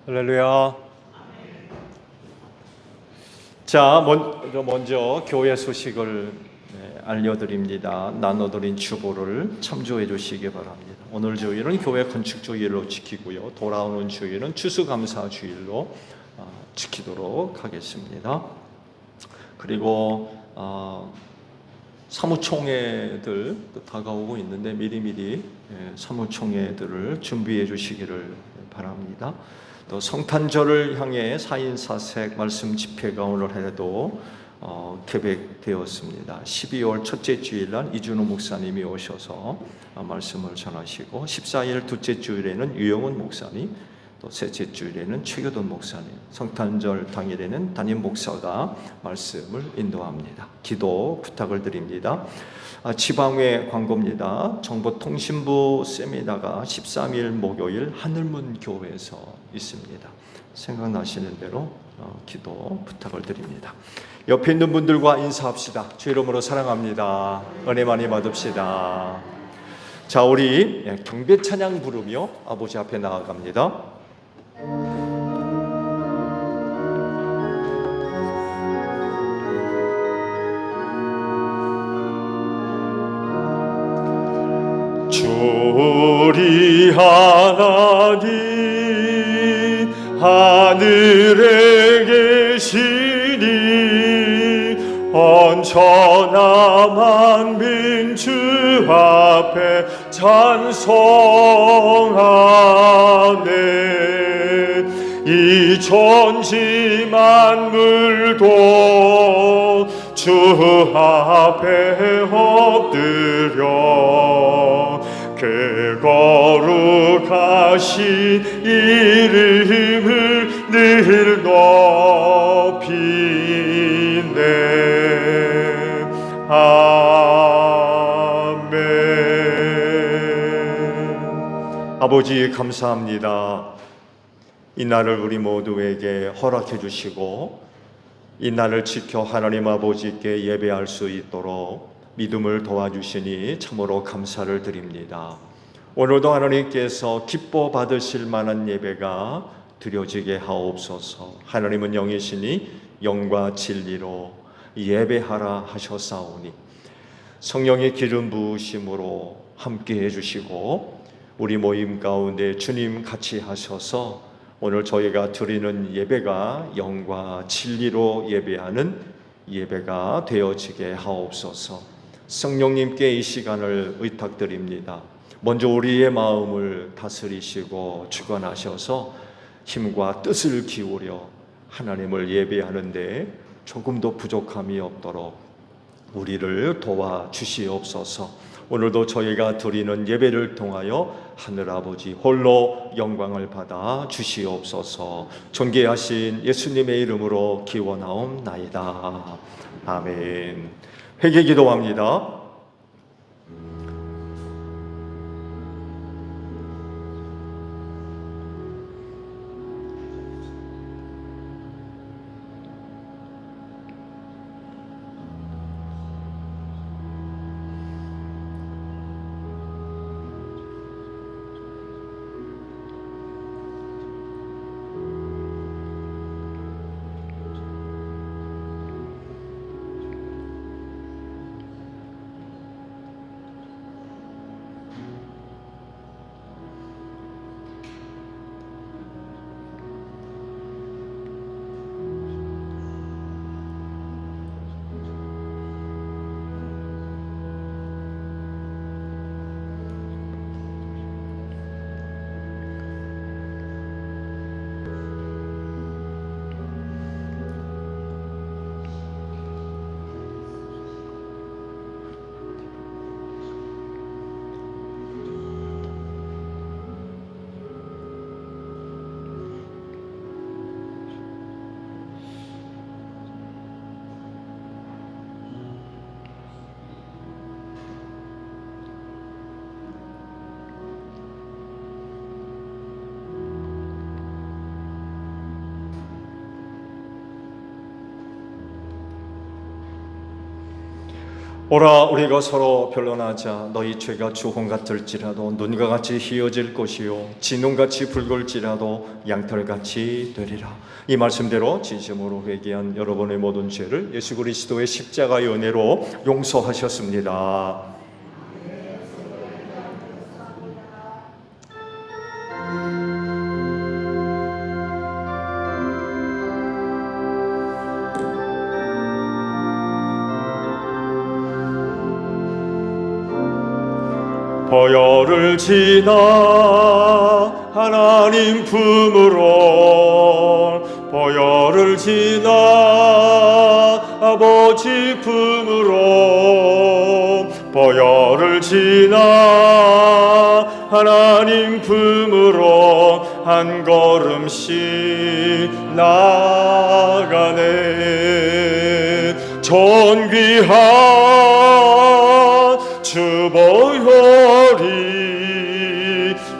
할렐루야. 자, 먼저 교회 소식을 알려드립니다. 나눠드린 주보를 참조해 주시기 바랍니다. 오늘 주일은 교회 건축 주일로 지키고요. 돌아오는 주일은 추수감사 주일로 지키도록 하겠습니다. 그리고 사무총회들 다가오고 있는데 미리미리 사무총회들을 준비해 주시기를 바랍니다. 또 성탄절을 향해 4인 4색 말씀 집회가 오늘 해도 계획되었습니다. 12월 첫째 주일날 이준호 목사님이 오셔서 말씀을 전하시고 14일 둘째 주일에는 유영훈 목사님, 또 셋째 주일에는 최교돈 목사님, 성탄절 당일에는 담임 목사가 말씀을 인도합니다. 기도 부탁을 드립니다. 지방회 광고입니다. 정보통신부 세미나가 13일 목요일 하늘문 교회에서 있습니다. 생각나시는 대로 기도 부탁을 드립니다. 옆에 있는 분들과 인사합시다. 주 이름으로 사랑합니다. 은혜 많이 받읍시다. 자, 우리 경배 찬양 부르며 아버지 앞에 나아갑니다. 우리 하나님 하늘에 계시니 언천하 만민 주 앞에 찬송하네. 이 천지 만물도 주 앞에 엎드려 그 거룩하신 이름을 늘 높이네. 아멘. 아버지 감사합니다. 이 날을 우리 모두에게 허락해 주시고 이 날을 지켜 하나님 아버지께 예배할 수 있도록 믿음을 도와주시니 참으로 감사를 드립니다. 오늘도 하나님께서 기뻐 받으실 만한 예배가 드려지게 하옵소서. 하나님은 영이시니 영과 진리로 예배하라 하셨사오니 성령의 기름 부으심으로 함께 해주시고 우리 모임 가운데 주님 같이 하셔서 오늘 저희가 드리는 예배가 영과 진리로 예배하는 예배가 되어지게 하옵소서. 성령님께 이 시간을 의탁드립니다. 먼저 우리의 마음을 다스리시고 주관하셔서 힘과 뜻을 기울여 하나님을 예배하는데 조금도 부족함이 없도록 우리를 도와주시옵소서. 오늘도 저희가 드리는 예배를 통하여 하늘아버지 홀로 영광을 받아 주시옵소서. 존귀하신 예수님의 이름으로 기원하옵나이다. 아멘. 회개 기도합니다. 오라 우리가 서로 변론하자. 너희 죄가 주홍 같을지라도 눈과 같이 희어질 것이요 진홍같이 붉을지라도 양털같이 되리라. 이 말씀대로 진심으로 회개한 여러분의 모든 죄를 예수 그리스도의 십자가의 은혜로 용서하셨습니다. 보혈을 지나 하나님 품으로 보혈을 지나 아버지 품으로 보혈을 지나 하나님 품으로 한 걸음씩 나가네. 존귀한 주 보혈이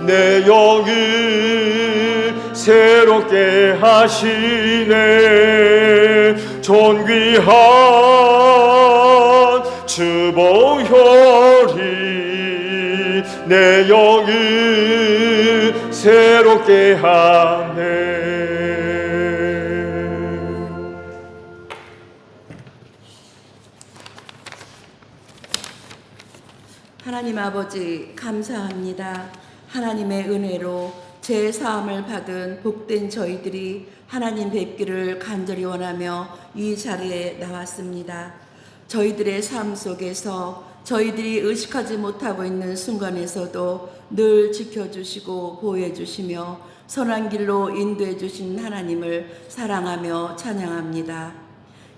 내 영을 새롭게 하시네. 존귀한 주 보혈이 내 영을 새롭게 하네. 하나님 아버지 감사합니다. 하나님의 은혜로 제 사함을 받은 복된 저희들이 하나님 뵙기를 간절히 원하며 이 자리에 나왔습니다. 저희들의 삶 속에서 저희들이 의식하지 못하고 있는 순간에서도 늘 지켜주시고 보호해주시며 선한 길로 인도해 주신 하나님을 사랑하며 찬양합니다.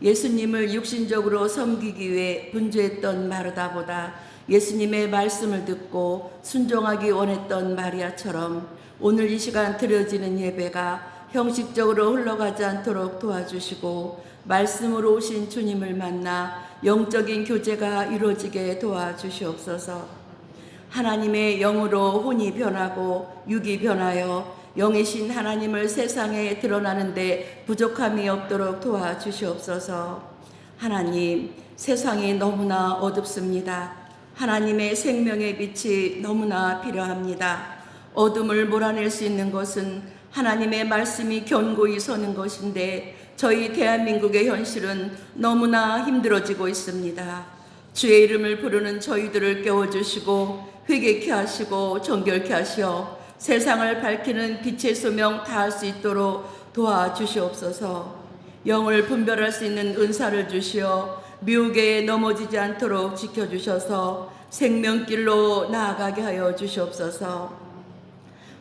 예수님을 육신적으로 섬기기 위해 분주했던 마르다보다 예수님의 말씀을 듣고 순종하기 원했던 마리아처럼 오늘 이 시간 드려지는 예배가 형식적으로 흘러가지 않도록 도와주시고 말씀으로 오신 주님을 만나 영적인 교제가 이루어지게 도와주시옵소서. 하나님의 영으로 혼이 변하고 육이 변하여 영이신 하나님을 세상에 드러나는데 부족함이 없도록 도와주시옵소서. 하나님, 세상이 너무나 어둡습니다. 하나님의 생명의 빛이 너무나 필요합니다. 어둠을 몰아낼 수 있는 것은 하나님의 말씀이 견고히 서는 것인데 저희 대한민국의 현실은 너무나 힘들어지고 있습니다. 주의 이름을 부르는 저희들을 깨워주시고 회개케 하시고 정결케 하시어 세상을 밝히는 빛의 소명 다할 수 있도록 도와주시옵소서. 영을 분별할 수 있는 은사를 주시어 미혹에 넘어지지 않도록 지켜주셔서 생명길로 나아가게 하여 주시옵소서.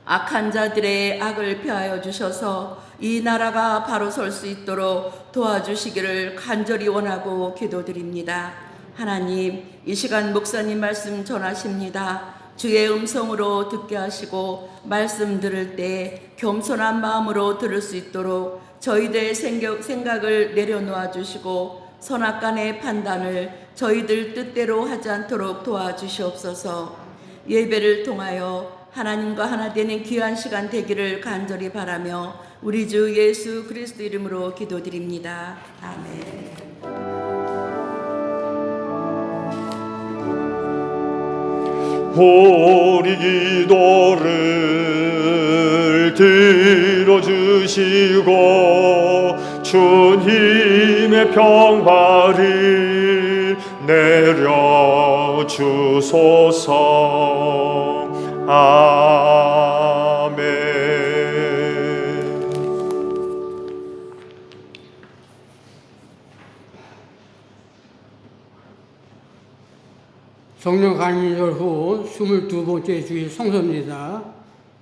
악한 자들의 악을 피하여 주셔서 이 나라가 바로 설 수 있도록 도와주시기를 간절히 원하고 기도드립니다. 하나님, 이 시간 목사님 말씀 전하십니다. 주의 음성으로 듣게 하시고 말씀 들을 때 겸손한 마음으로 들을 수 있도록 저희들의 생각을 내려놓아 주시고 선악간의 판단을 저희들 뜻대로 하지 않도록 도와주시옵소서. 예배를 통하여 하나님과 하나 되는 귀한 시간 되기를 간절히 바라며 우리 주 예수 그리스도 이름으로 기도드립니다. 아멘. 우리 기도를 들어주시고 주님의 평화를 내려주소서. 아멘. 성령 간절 후 22번째 주일 성서입니다.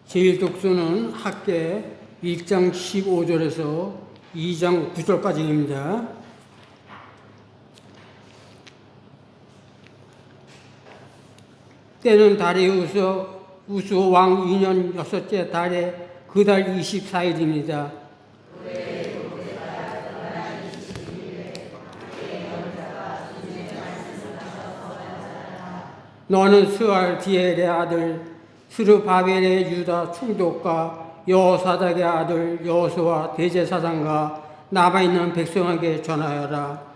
제일 독서는 학개 1장 15절에서 2장 9절까지입니다. 때는 다리우스 왕 2년 6째 달에 그 달 24일입니다. 너는 스알디엘의 아들 스르바벨의 유다 총독과 여호사닥의 아들 여호수아 대제사장과 남아있는 백성에게 전하여라.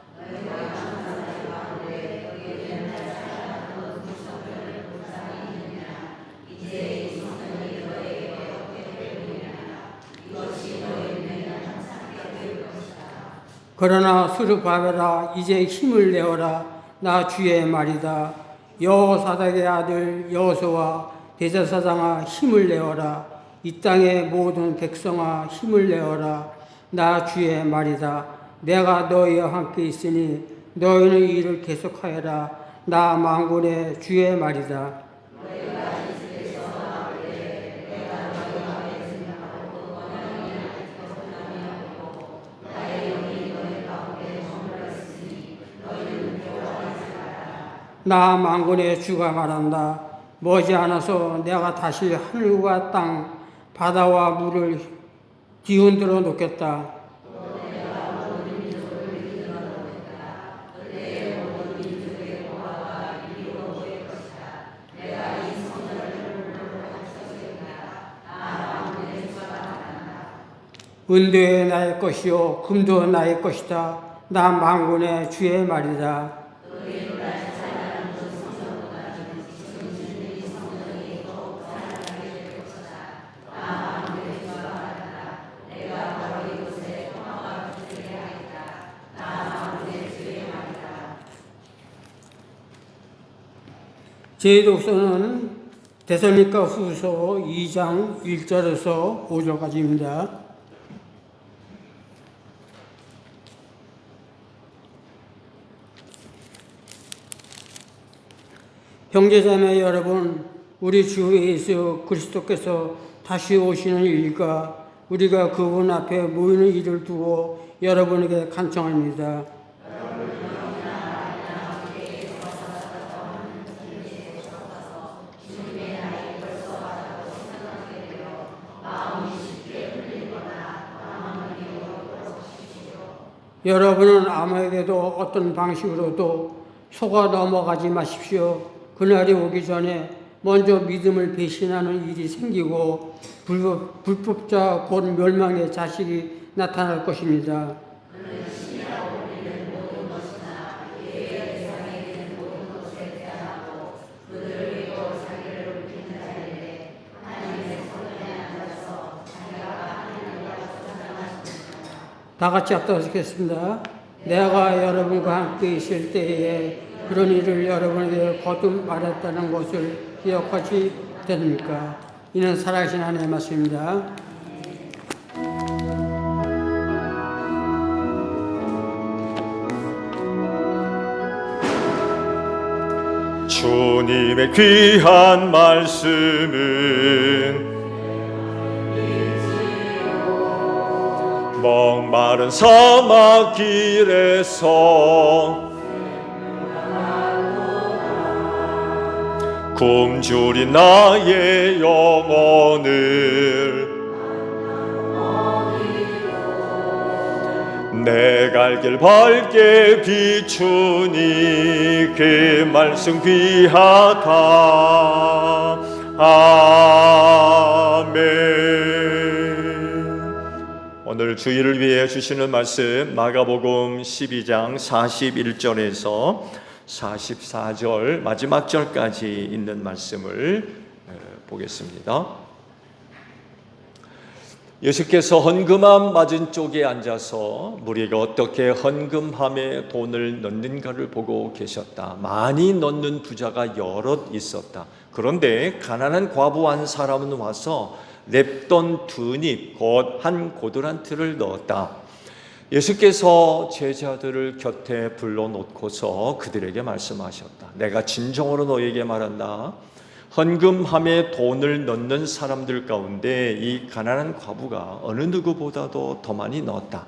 그러나 스룹바벨아 이제 힘을 내어라. 나 주의 말이다. 여호사닥의 아들 여호수아 대제사장아 힘을 내어라. 이 땅의 모든 백성아 힘을 내어라. 나 주의 말이다. 내가 너희와 함께 있으니 너희는 이 일을 계속하여라. 나 만군의 주의 말이다. 나 만군의 주가 말한다. 머지않아서 내가 다시 하늘과 땅, 바다와 물을 뒤흔들어 놓겠다. 은도의 나의 것이요 금도 나의 것이다. 나 만군의 주의 말이다. 제 독서는 데살로니가 후서 2장 1절에서 5절까지입니다. 형제자매 여러분, 우리 주 예수 그리스도께서 다시 오시는 일과 우리가 그분 앞에 모이는 일을 두고 여러분에게 간청합니다. 여러분은 아무에게도 어떤 방식으로도 속아 넘어가지 마십시오. 그날이 오기 전에 먼저 믿음을 배신하는 일이 생기고 불법자 곧 멸망의 자식이 나타날 것입니다. 다 같이 합독하겠습니다. 내가 여러분과 함께 있을 때에 그런 일을 여러분에게 거듭 말했다는 것을 기억하지 않습니까? 이는 살아계신 하나님의 말씀입니다. 주님의 귀한 말씀은 목마른 사막 길에서 굶주린 나의 영혼을 내 갈 길 밝게 비추니 그 말씀 귀하다. 아멘. 오늘 주일을 위해 주시는 말씀 마가복음 12장 41절에서 44절 마지막 절까지 있는 말씀을 보겠습니다. 예수께서 헌금함 맞은쪽에 앉아서 무리가 어떻게 헌금함에 돈을 넣는가를 보고 계셨다. 많이 넣는 부자가 여럿 있었다. 그런데 가난한 과부 한 사람은 와서 냅돈 2닙 곧 한 고드란트를 넣었다. 예수께서 제자들을 곁에 불러놓고서 그들에게 말씀하셨다. 내가 진정으로 너에게 말한다. 헌금함에 돈을 넣는 사람들 가운데 이 가난한 과부가 어느 누구보다도 더 많이 넣었다.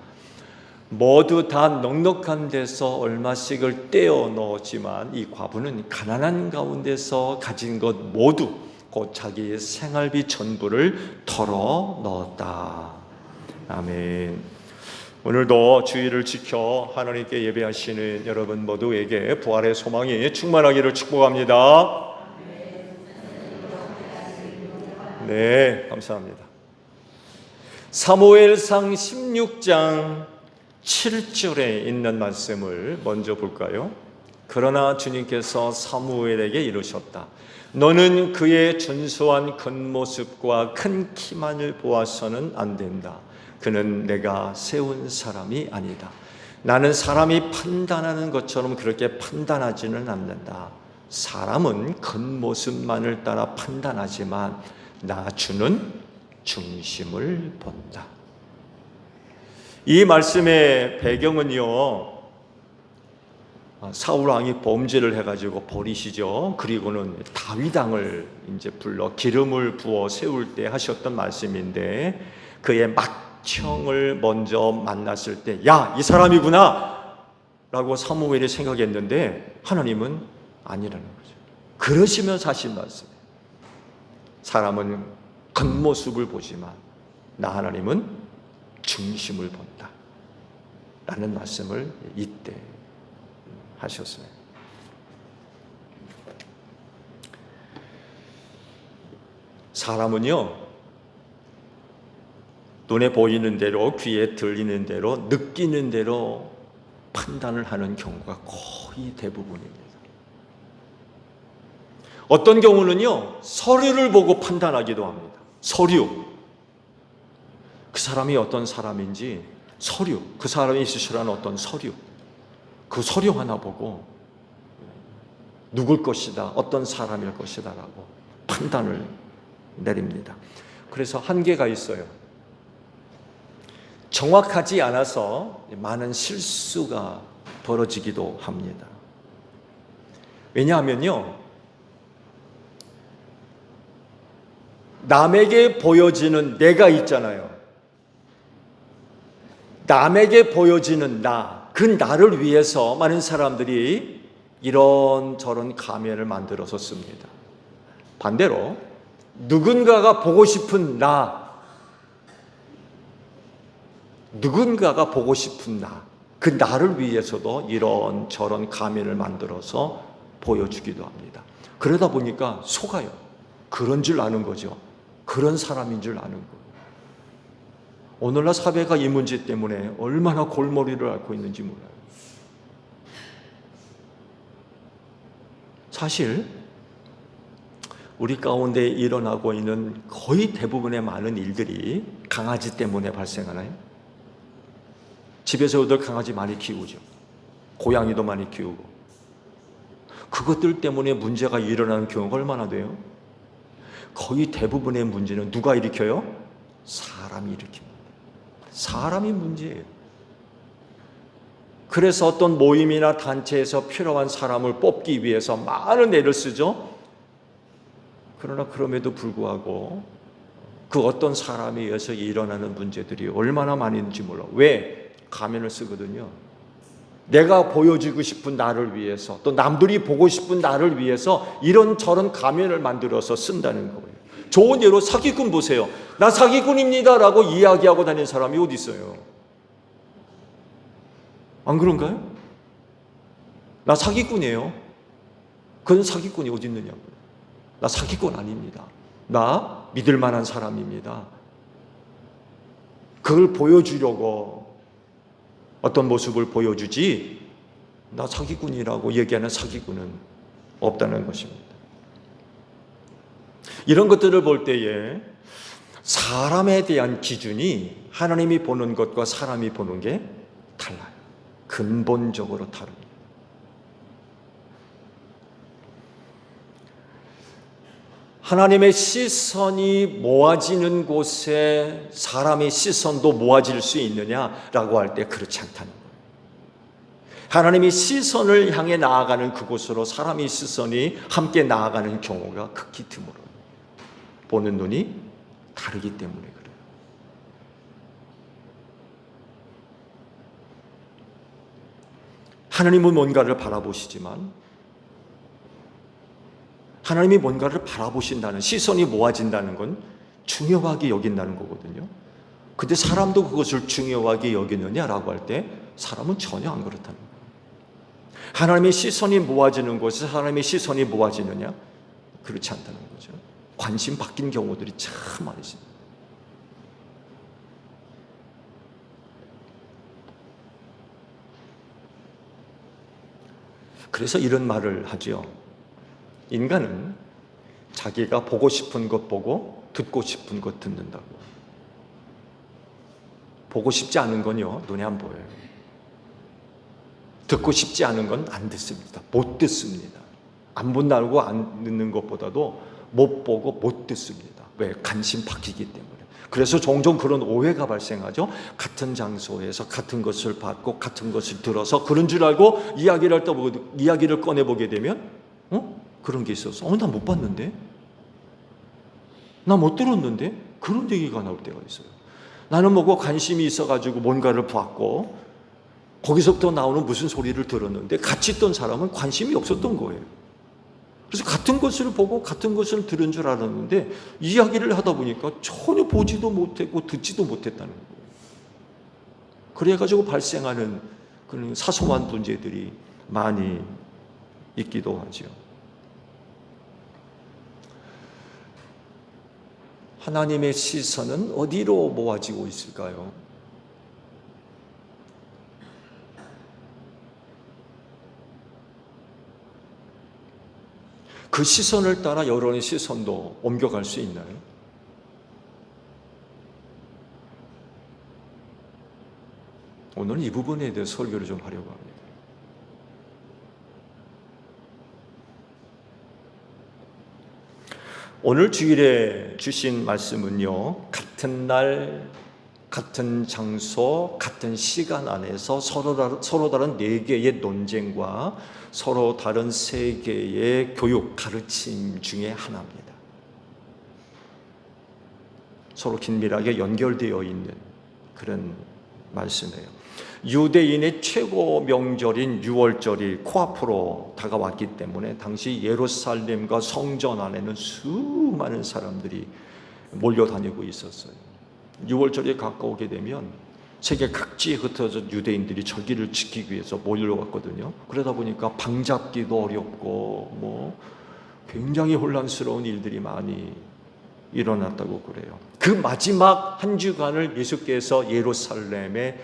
모두 다 넉넉한 데서 얼마씩을 떼어 넣었지만 이 과부는 가난한 가운데서 가진 것 모두 곧 자기의 생활비 전부를 털어 넣었다. 아멘. 오늘도 주의를 지켜 하나님께 예배하시는 여러분 모두에게 부활의 소망이 충만하기를 축복합니다. 네, 감사합니다. 사무엘상 16장 7절에 있는 말씀을 먼저 볼까요? 그러나 주님께서 사무엘에게 이르셨다. 너는 그의 준수한 겉모습과 큰 키만을 보아서는 안 된다. 그는 내가 세운 사람이 아니다. 나는 사람이 판단하는 것처럼 그렇게 판단하지는 않는다. 사람은 겉모습만을 따라 판단하지만 나 주는 중심을 본다. 이 말씀의 배경은요, 사울 왕이 범죄를 해가지고 버리시죠. 그리고는 다윗 왕을 이제 불러 기름을 부어 세울 때 하셨던 말씀인데, 그의 맏형을 먼저 만났을 때, 야, 이 사람이구나 라고 사무엘이 생각했는데 하나님은 아니라는 거죠. 그러시면서 하신 말씀, 사람은 겉모습을 보지만 나 하나님은 중심을 본다 라는 말씀을 이때 하셨어요. 사람은요, 눈에 보이는 대로, 귀에 들리는 대로, 느끼는 대로 판단을 하는 경우가 거의 대부분입니다. 어떤 경우는요, 서류를 보고 판단하기도 합니다. 서류, 그 사람이 어떤 사람인지, 서류, 그 사람이 제출한 어떤 서류, 그 서류 하나 보고 누굴 것이다, 어떤 사람일 것이다 라고 판단을 내립니다. 그래서 한계가 있어요. 정확하지 않아서 많은 실수가 벌어지기도 합니다. 왜냐하면요, 남에게 보여지는 내가 있잖아요. 남에게 보여지는 나, 그 나를 위해서 많은 사람들이 이런저런 가면을 만들어서 씁니다. 반대로 누군가가 보고 싶은 나, 누군가가 보고 싶은 나, 그 나를 위해서도 이런저런 가면을 만들어서 보여주기도 합니다. 그러다 보니까 속아요. 그런 줄 아는 거죠. 그런 사람인 줄 아는 거예요. 오늘날 사회가 이 문제 때문에 얼마나 골머리를 앓고 있는지 몰라요. 사실 우리 가운데 일어나고 있는 거의 대부분의 많은 일들이 강아지 때문에 발생하나요? 집에서들 강아지 많이 키우죠. 고양이도 많이 키우고. 그것들 때문에 문제가 일어나는 경우가 얼마나 돼요? 거의 대부분의 문제는 누가 일으켜요? 사람이 일으킵니다. 사람이 문제예요. 그래서 어떤 모임이나 단체에서 필요한 사람을 뽑기 위해서 많은 애를 쓰죠. 그러나 그럼에도 불구하고 그 어떤 사람에 의해서 일어나는 문제들이 얼마나 많이 있는지 몰라. 왜? 가면을 쓰거든요. 내가 보여주고 싶은 나를 위해서, 또 남들이 보고 싶은 나를 위해서 이런저런 가면을 만들어서 쓴다는 거예요. 좋은 예로 사기꾼 보세요. 나 사기꾼입니다 라고 이야기하고 다니는 사람이 어디 있어요? 안 그런가요? 나 사기꾼이에요. 그건 사기꾼이 어디 있느냐고요. 나 사기꾼 아닙니다. 나 믿을 만한 사람입니다. 그걸 보여주려고 어떤 모습을 보여주지, 나 사기꾼이라고 얘기하는 사기꾼은 없다는 것입니다. 이런 것들을 볼 때에 사람에 대한 기준이 하나님이 보는 것과 사람이 보는 게 달라요. 근본적으로 다릅니다. 하나님의 시선이 모아지는 곳에 사람의 시선도 모아질 수 있느냐라고 할 때 그렇지 않다는 거예요. 하나님이 시선을 향해 나아가는 그곳으로 사람의 시선이 함께 나아가는 경우가 극히 드물어요. 보는 눈이 다르기 때문에 그래요. 하나님은 뭔가를 바라보시지만, 하나님이 뭔가를 바라보신다는, 시선이 모아진다는 건 중요하게 여긴다는 거거든요. 근데 사람도 그것을 중요하게 여기느냐라고 할 때 사람은 전혀 안 그렇다는 거예요. 하나님의 시선이 모아지는 곳에 하나님의 시선이 모아지느냐? 그렇지 않다는 거죠. 관심 바뀐 경우들이 참 많이 있습니다. 그래서 이런 말을 하죠. 인간은 자기가 보고 싶은 것 보고 듣고 싶은 것 듣는다고. 보고 싶지 않은 건요, 눈에 안 보여요. 듣고 싶지 않은 건 안 듣습니다. 못 듣습니다. 안 본다고 안 듣는 것보다도 못 보고 못 듣습니다. 왜? 관심 바뀌기 때문에. 그래서 종종 그런 오해가 발생하죠. 같은 장소에서 같은 것을 받고 같은 것을 들어서 그런 줄 알고 이야기를 꺼내보게 되면 그런 게 있어서 나 못 봤는데? 나 못 들었는데? 그런 얘기가 나올 때가 있어요. 나는 뭐고 관심이 있어가지고 뭔가를 봤고 거기서부터 나오는 무슨 소리를 들었는데 같이 있던 사람은 관심이 없었던 거예요. 그래서 같은 것을 보고 같은 것을 들은 줄 알았는데 이야기를 하다 보니까 전혀 보지도 못했고 듣지도 못했다는 거예요. 그래가지고 발생하는 그런 사소한 문제들이 많이 있기도 하죠. 하나님의 시선은 어디로 모아지고 있을까요? 그 시선을 따라 여러분의 시선도 옮겨갈 수 있나요? 오늘은 이 부분에 대해 설교를 좀 하려고 합니다. 오늘 주일에 주신 말씀은요, 같은 날, 같은 장소, 같은 시간 안에서 서로 다른 네 개의 논쟁과 서로 다른 세 개의 교육, 가르침 중에 하나입니다. 서로 긴밀하게 연결되어 있는 그런 말씀이에요. 유대인의 최고 명절인 유월절이 코앞으로 다가왔기 때문에 당시 예루살렘과 성전 안에는 수많은 사람들이 몰려다니고 있었어요. 유월절이 가까우게 되면 세계 각지에 흩어진 유대인들이 절기를 지키기 위해서 몰려왔거든요. 그러다 보니까 방 잡기도 어렵고 굉장히 혼란스러운 일들이 많이 일어났다고 그래요. 그 마지막 한 주간을 예수께서 예루살렘에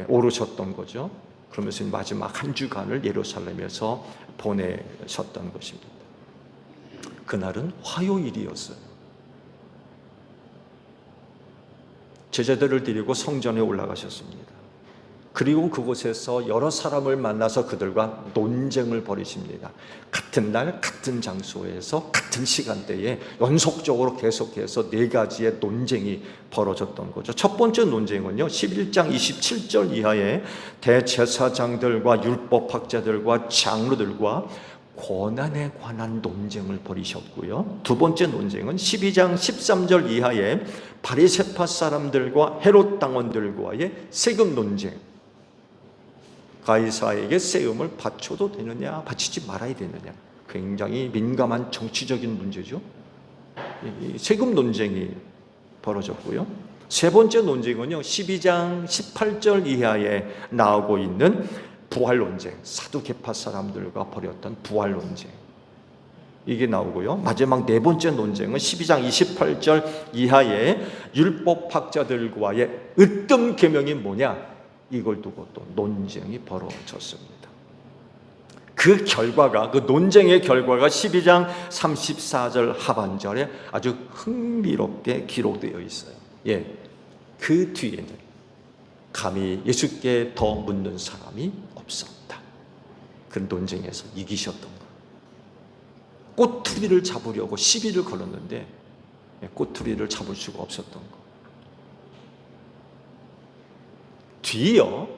오르셨던 거죠. 그러면서 마지막 한 주간을 예루살렘에서 보내셨던 것입니다. 그날은 화요일이었어요. 제자들을 데리고 성전에 올라가셨습니다. 그리고 그곳에서 여러 사람을 만나서 그들과 논쟁을 벌이십니다. 같은 날, 같은 장소에서 같은 시간대에 연속적으로 계속해서 네 가지의 논쟁이 벌어졌던 거죠. 첫 번째 논쟁은요, 11장 27절 이하의 대제사장들과 율법학자들과 장로들과 권한에 관한 논쟁을 벌이셨고요. 두 번째 논쟁은 12장 13절 이하의 바리새파 사람들과 헤롯 당원들과의 세금 논쟁. 가이사에게 세금을 바쳐도 되느냐, 바치지 말아야 되느냐. 굉장히 민감한 정치적인 문제죠. 이 세금 논쟁이 벌어졌고요. 세 번째 논쟁은요, 12장 18절 이하에 나오고 있는 부활 논쟁, 사두개파 사람들과 벌였던 부활 논쟁, 이게 나오고요. 마지막 네 번째 논쟁은 12장 28절 이하의 율법학자들과의 으뜸 계명이 뭐냐, 이걸 두고 또 논쟁이 벌어졌습니다. 그 결과가, 그 논쟁의 결과가 12장 34절 하반절에 아주 흥미롭게 기록되어 있어요. 그 뒤에는 감히 예수께 더 묻는 사람이 없었다. 그 논쟁에서 이기셨던 거. 꼬투리를 잡으려고 시비를 걸었는데 꼬투리를 잡을 수가 없었던 거. 뒤이어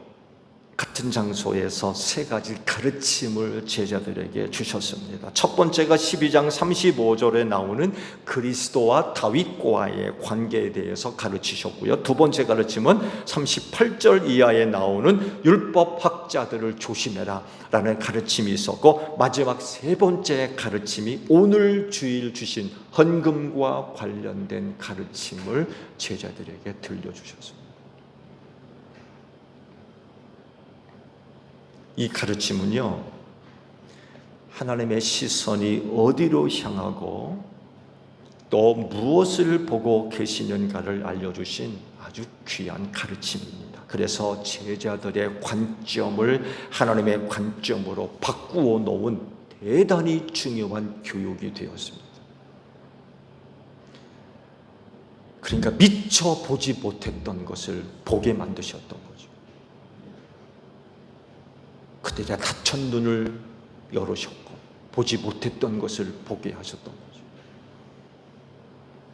같은 장소에서 세 가지 가르침을 제자들에게 주셨습니다. 첫 번째가 12장 35절에 나오는 그리스도와 다윗과의 관계에 대해서 가르치셨고요. 두 번째 가르침은 38절 이하에 나오는 율법학자들을 조심해라 라는 가르침이 있었고, 마지막 세 번째 가르침이 오늘 주일 주신 헌금과 관련된 가르침을 제자들에게 들려주셨습니다. 이 가르침은요, 하나님의 시선이 어디로 향하고 또 무엇을 보고 계시는가를 알려주신 아주 귀한 가르침입니다. 그래서 제자들의 관점을 하나님의 관점으로 바꾸어 놓은 대단히 중요한 교육이 되었습니다. 그러니까 미처 보지 못했던 것을 보게 만드셨던 거죠. 그들의 닫힌 눈을 열으셨고 보지 못했던 것을 보게 하셨던 거죠.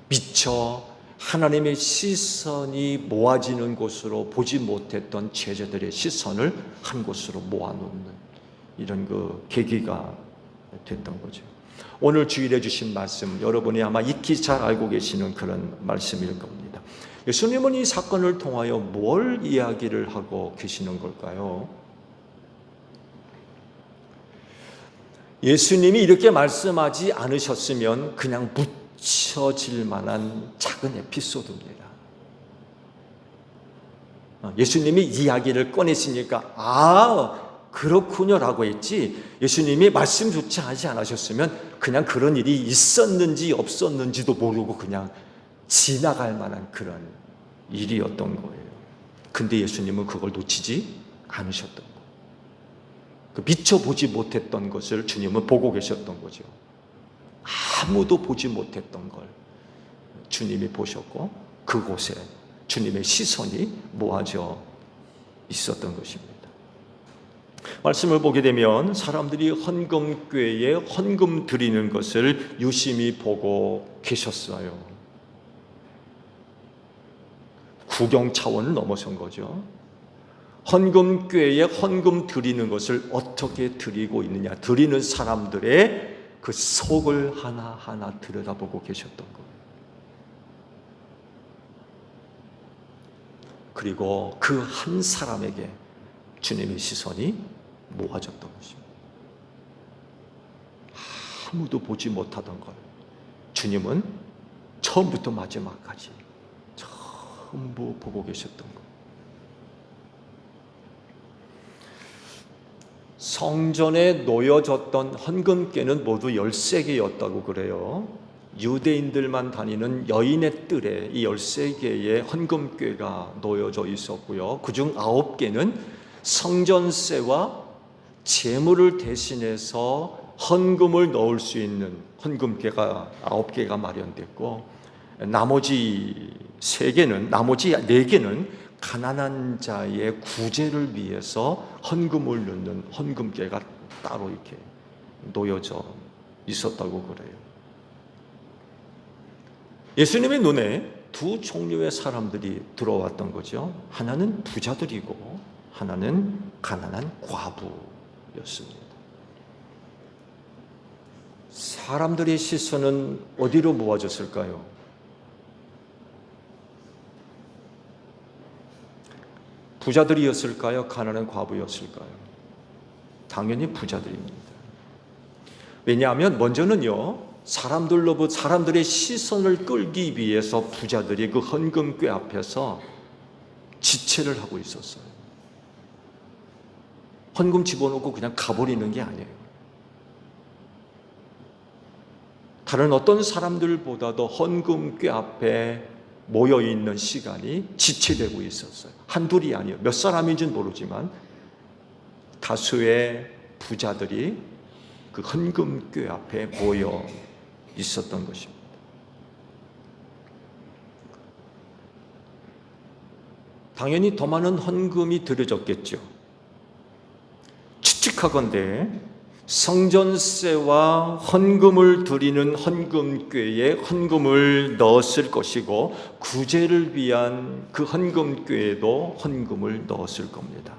미처 하나님의 시선이 모아지는 곳으로 보지 못했던 제자들의 시선을 한 곳으로 모아놓는 이런 그 계기가 됐던 거죠. 오늘 주일에 주신 말씀, 여러분이 아마 익히 잘 알고 계시는 그런 말씀일 겁니다. 예수님은 이 사건을 통하여 뭘 이야기를 하고 계시는 걸까요? 예수님이 이렇게 말씀하지 않으셨으면 그냥 묻혀질 만한 작은 에피소드입니다. 예수님이 이야기를 꺼냈으니까 그렇군요 라고 했지, 예수님이 말씀조차 하지 않으셨으면 그냥 그런 일이 있었는지 없었는지도 모르고 그냥 지나갈 만한 그런 일이었던 거예요. 근데 예수님은 그걸 놓치지 않으셨던 거예요. 그 미처 보지 못했던 것을 주님은 보고 계셨던 거죠. 아무도 보지 못했던 걸 주님이 보셨고 그곳에 주님의 시선이 모아져 있었던 것입니다. 말씀을 보게 되면 사람들이 헌금궤에 헌금 드리는 것을 유심히 보고 계셨어요. 구경 차원을 넘어선 거죠. 헌금궤에 헌금 드리는 것을 어떻게 드리고 있느냐, 드리는 사람들의 그 속을 하나하나 들여다보고 계셨던 거예요. 그리고 그 한 사람에게 주님의 시선이 모아졌던 것입니다. 아무도 보지 못하던 걸 주님은 처음부터 마지막까지 전부 보고 계셨던 것. 성전에 놓여졌던 헌금궤는 모두 13개였다고 그래요. 유대인들만 다니는 여인의 뜰에 이 13개의 헌금궤가 놓여져 있었고요. 그중 9개는 성전세와 제물을 대신해서 헌금을 넣을 수 있는 헌금궤가 9개가 마련됐고, 나머지 4개는 가난한 자의 구제를 위해서 헌금을 넣는 헌금궤가 따로 이렇게 놓여져 있었다고 그래요. 예수님의 눈에 두 종류의 사람들이 들어왔던 거죠. 하나는 부자들이고 하나는 가난한 과부였습니다. 사람들의 시선은 어디로 모아졌을까요? 부자들이었을까요? 가난한 과부였을까요? 당연히 부자들입니다. 왜냐하면 먼저는요, 사람들의 시선을 끌기 위해서 부자들이 그 헌금궤 앞에서 지체를 하고 있었어요. 헌금 집어넣고 그냥 가버리는 게 아니에요. 다른 어떤 사람들보다도 헌금궤 앞에 모여있는 시간이 지체되고 있었어요. 한둘이 아니에요. 몇 사람인지는 모르지만 다수의 부자들이 그 헌금궤 앞에 모여 있었던 것입니다. 당연히 더 많은 헌금이 드려졌겠죠. 추측하건대 성전세와 헌금을 드리는 헌금궤에 헌금을 넣었을 것이고, 구제를 위한 그 헌금궤에도 헌금을 넣었을 겁니다.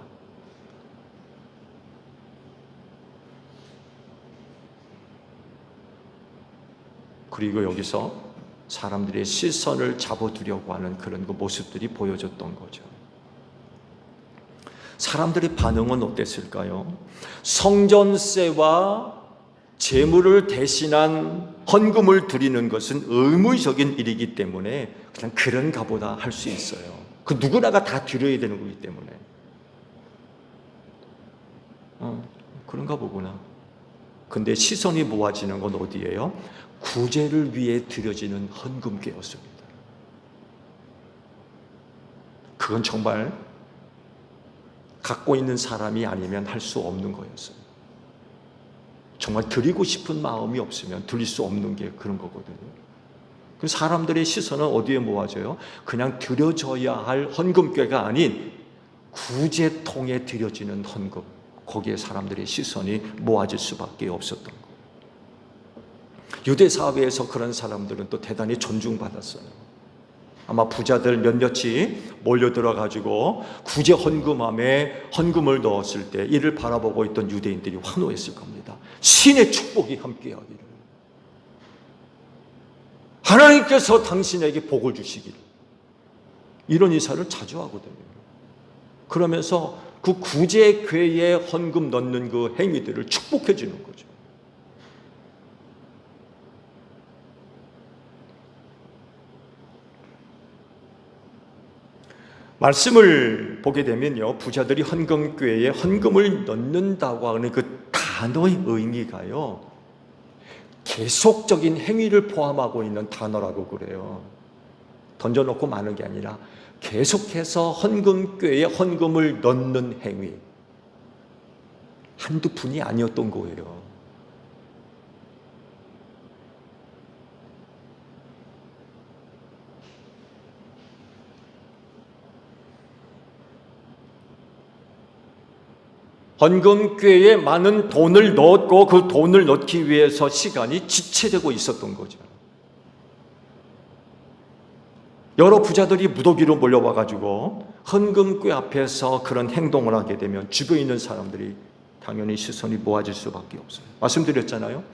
그리고 여기서 사람들의 시선을 잡아두려고 하는 그런 그 모습들이 보여졌던 거죠. 사람들의 반응은 어땠을까요? 성전세와 제물을 대신한 헌금을 드리는 것은 의무적인 일이기 때문에 그냥 그런가 보다 할 수 있어요. 그 누구나가 다 드려야 되는 거기 때문에 그런가 보구나. 근데 시선이 모아지는 건 어디예요? 구제를 위해 드려지는 헌금궤였습니다. 그건 정말 갖고 있는 사람이 아니면 할 수 없는 거였어요. 정말 드리고 싶은 마음이 없으면 드릴 수 없는 게 그런 거거든요. 그 사람들의 시선은 어디에 모아져요? 그냥 드려져야 할 헌금궤가 아닌 구제통에 드려지는 헌금, 거기에 사람들의 시선이 모아질 수밖에 없었던 거예요. 유대 사회에서 그런 사람들은 또 대단히 존중받았어요. 아마 부자들 몇몇이 몰려들어가지고 구제 헌금함에 헌금을 넣었을 때 이를 바라보고 있던 유대인들이 환호했을 겁니다. 신의 축복이 함께하기를, 하나님께서 당신에게 복을 주시기를, 이런 인사를 자주 하거든요. 그러면서 그 구제궤에 헌금 넣는 그 행위들을 축복해 주는 거죠. 말씀을 보게 되면요, 부자들이 헌금궤에 헌금을 넣는다고 하는 그 단어의 의미가요, 계속적인 행위를 포함하고 있는 단어라고 그래요. 던져놓고 마는 게 아니라 계속해서 헌금궤에 헌금을 넣는 행위, 한두 푼이 아니었던 거예요. 헌금궤에 많은 돈을 넣었고 그 돈을 넣기 위해서 시간이 지체되고 있었던 거죠. 여러 부자들이 무더기로 몰려와가지고 헌금궤 앞에서 그런 행동을 하게 되면 주변에 있는 사람들이 당연히 시선이 모아질 수밖에 없어요. 말씀드렸잖아요.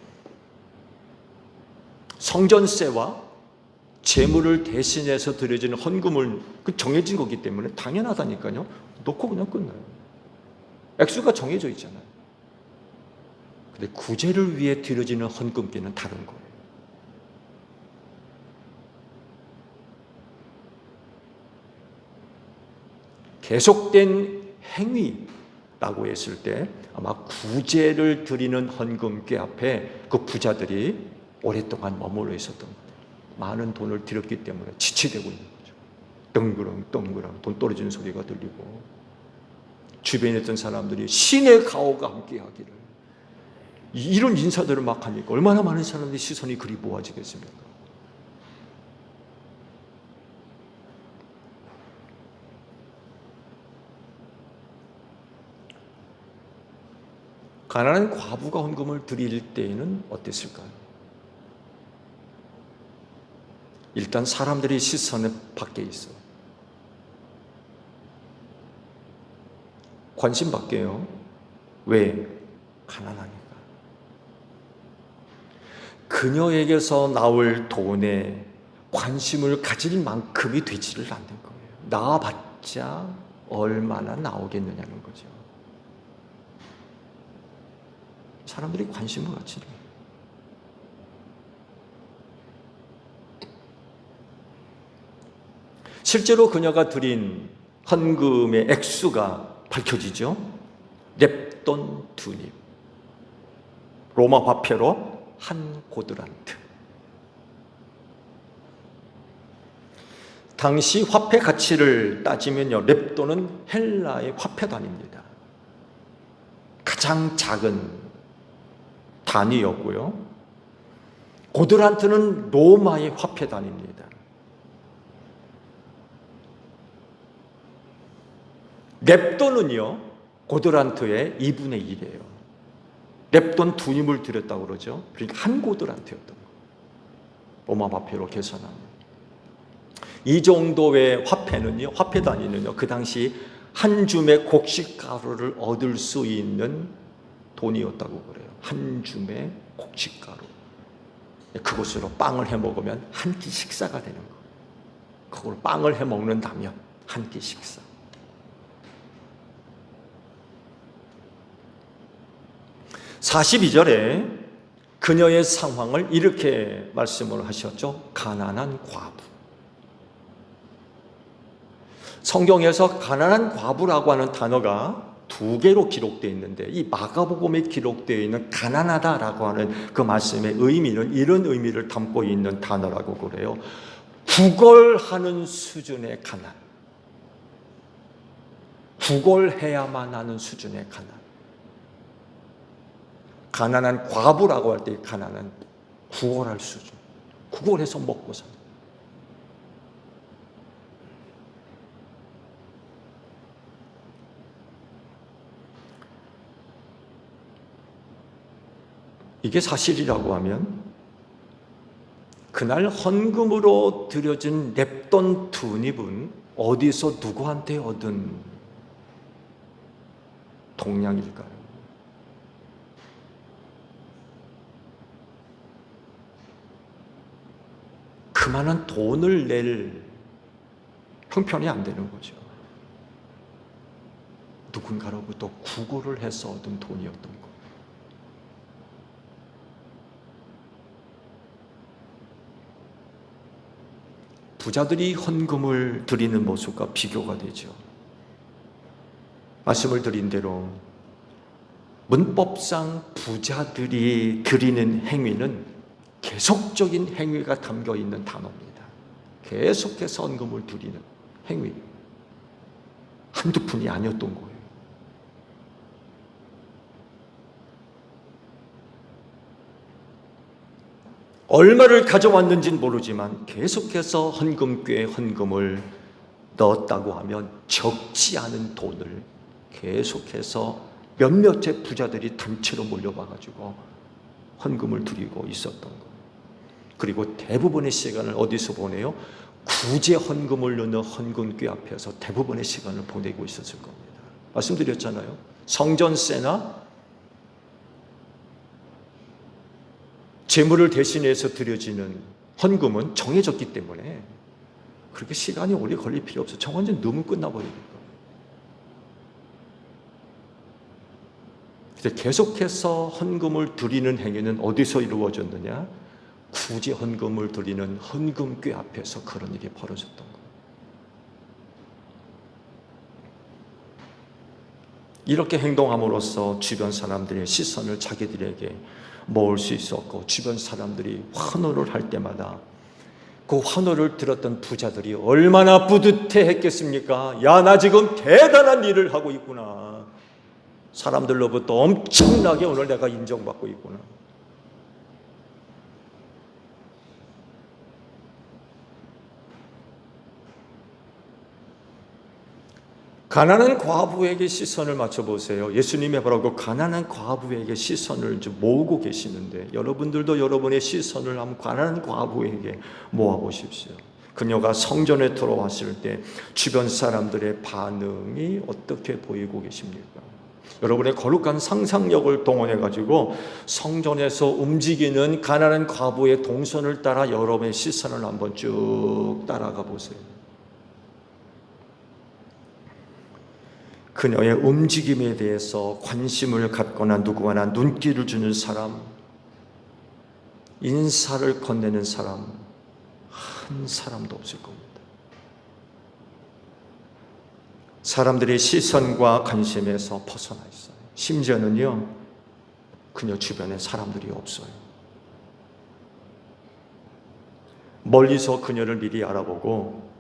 성전세와 재물을 대신해서 드려지는 헌금을 정해진 거기 때문에 당연하다니까요. 놓고 그냥 끝나요. 액수가 정해져 있잖아요. 근데 구제를 위해 드려지는 헌금기는 다른 거예요. 계속된 행위라고 했을 때 아마 구제를 드리는 헌금기 앞에 그 부자들이 오랫동안 머물러 있었던 거예요. 많은 돈을 드렸기 때문에 지체되고 있는 거죠. 덩그렁 돈 떨어지는 소리가 들리고, 주변에 있던 사람들이 신의 가호가 함께하기를, 이런 인사들을 막 하니까 얼마나 많은 사람들의 시선이 그리 모아지겠습니까? 가난한 과부가 헌금을 드릴 때에는 어땠을까요? 일단 사람들의 시선은 밖에 있어요. 관심 받게요. 왜? 가난하니까. 그녀에게서 나올 돈에 관심을 가질 만큼이 되지를 않는 거예요. 나와봤자 얼마나 나오겠느냐는 거죠. 사람들이 관심을 갖지를 않아요. 실제로 그녀가 드린 헌금의 액수가 밝혀지죠. 넵돈 2립, 로마 화폐로 한 고드란트. 당시 화폐 가치를 따지면요, 렙돈은 헬라의 화폐 단위입니다. 가장 작은 단위였고요, 고드란트는 로마의 화폐 단위입니다. 렙돈은요, 고드란트의 2분의 1이에요. 렙돈 2립을 드렸다고 그러죠. 그러니까 한 고드란트였던 거예요. 로마 화폐로 계산하면. 이 정도의 화폐는요, 화폐 단위는요, 그 당시 한 줌의 곡식가루를 얻을 수 있는 돈이었다고 그래요. 한 줌의 곡식가루. 그것으로 빵을 해 먹으면 한 끼 식사가 되는 거예요. 그걸 빵을 해 먹는다면 한 끼 식사. (42절에) 그녀의 상황을 이렇게 말씀을 하셨죠. 가난한 과부. 성경에서 가난한 과부라고 하는 단어가 2개로 기록되어 있는데, 이 마가복음에 기록되어 있는 가난하다라고 하는 그 말씀의 의미는 이런 의미를 담고 있는 단어라고 그래요. 구걸하는 수준의 가난, 구걸해야만 하는 수준의 가난. 가난한 과부라고 할 때 가난은 구걸할 수준, 구걸해서 먹고 사는. 이게 사실이라고 하면 그날 헌금으로 드려진 냅돈 투닙은 어디서 누구한테 얻은 동량일까요? 그만한 돈을 낼 형편이 안 되는 거죠. 누군가로부터 구걸을 해서 얻은 돈이었던 거. 부자들이 헌금을 드리는 모습과 비교가 되죠. 말씀을 드린 대로 문법상 부자들이 드리는 행위는 계속적인 행위가 담겨 있는 단어입니다. 계속해서 헌금을 드리는 행위. 한두 푼이 아니었던 거예요. 얼마를 가져왔는지는 모르지만 계속해서 헌금꾀에 헌금을 넣었다고 하면 적지 않은 돈을 계속해서 몇몇의 부자들이 단체로 몰려와가지고 헌금을 드리고 있었던 거예요. 그리고 대부분의 시간을 어디서 보내요? 구제 헌금을 넣는 헌금꾀 앞에서 대부분의 시간을 보내고 있었을 겁니다. 말씀드렸잖아요. 성전세나 재물을 대신해서 드려지는 헌금은 정해졌기 때문에 그렇게 시간이 오래 걸릴 필요 없어요. 정한지 너무 끝나버리니까. 계속해서 헌금을 드리는 행위는 어디서 이루어졌느냐? 구제 헌금을 드리는 헌금궤 앞에서 그런 일이 벌어졌던 거예요. 이렇게 행동함으로써 주변 사람들의 시선을 자기들에게 모을 수 있었고, 주변 사람들이 환호를 할 때마다 그 환호를 들었던 부자들이 얼마나 뿌듯해 했겠습니까? 야, 나 지금 대단한 일을 하고 있구나. 사람들로부터 엄청나게 오늘 내가 인정받고 있구나. 가난한 과부에게 시선을 맞춰보세요. 예수님이 바로 가난한 과부에게 시선을 모으고 계시는데, 여러분들도 여러분의 시선을 한번 가난한 과부에게 모아보십시오. 그녀가 성전에 들어왔을 때 주변 사람들의 반응이 어떻게 보이고 계십니까? 여러분의 거룩한 상상력을 동원해가지고 성전에서 움직이는 가난한 과부의 동선을 따라 여러분의 시선을 한번 쭉 따라가 보세요. 그녀의 움직임에 대해서 관심을 갖거나 누구나 눈길을 주는 사람, 인사를 건네는 사람 한 사람도 없을 겁니다. 사람들의 시선과 관심에서 벗어나 있어요. 심지어는요, 그녀 주변에 사람들이 없어요. 멀리서 그녀를 미리 알아보고